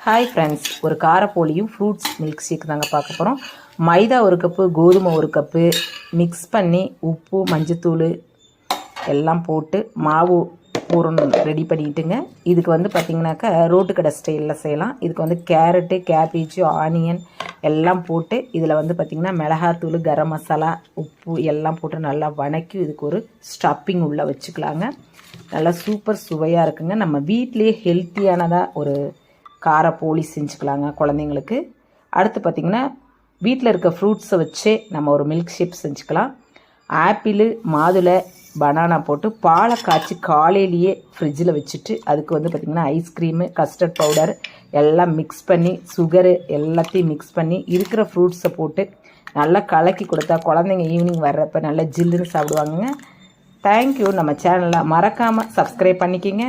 Hi friends, ஒரு காரப்போலியும் fruits milk shake தாங்க பார்க்க போகிறோம். மைதா ஒரு கப்பு, கோதுமை ஒரு கப்பு மிக்ஸ் பண்ணி உப்பு மஞ்சத்தூள் எல்லாம் போட்டு மாவு பூரணம் ரெடி பண்ணிட்டுங்க. இதுக்கு வந்து பார்த்திங்கனாக்கா ரோட்டு கடை ஸ்டைலில் செய்யலாம். இதுக்கு வந்து கேரட்டு, கேபேஜு, ஆனியன் எல்லாம் போட்டு இதில் வந்து பார்த்திங்கன்னா மிளகாத்தூள், கரம் மசாலா, உப்பு எல்லாம் போட்டு நல்லா வணக்கி இதுக்கு ஒரு ஸ்டப்பிங் உள்ளே வச்சுக்கலாங்க. நல்லா சூப்பர் சுவையாக இருக்குங்க. நம்ம வீட்டிலேயே ஹெல்த்தியானதாக ஒரு காரப்போலி செஞ்சுக்கலாங்க குழந்தைங்களுக்கு. அடுத்து பார்த்திங்கன்னா வீட்டில் இருக்க ஃப்ரூட்ஸை வச்சே நம்ம ஒரு மில்க் ஷேக் செஞ்சுக்கலாம். ஆப்பிள், மாதுளை, பனானா போட்டு பாலை காய்ச்சி காலையிலேயே ஃப்ரிட்ஜில் வச்சுட்டு அதுக்கு வந்து பார்த்திங்கன்னா ஐஸ்கிரீமு, கஸ்டர்ட் பவுடர் எல்லாம் மிக்ஸ் பண்ணி, சுகரு எல்லாத்தையும் மிக்ஸ் பண்ணி இருக்கிற ஃப்ரூட்ஸை போட்டு நல்லா கலக்கி கொடுத்தா குழந்தைங்க ஈவினிங் வர்றப்போ நல்லா ஜில்லுன்னு சாப்பிடுவாங்க. தேங்க்யூ. நம்ம சேனலை மறக்காமல் சப்ஸ்கிரைப் பண்ணிக்கிங்க.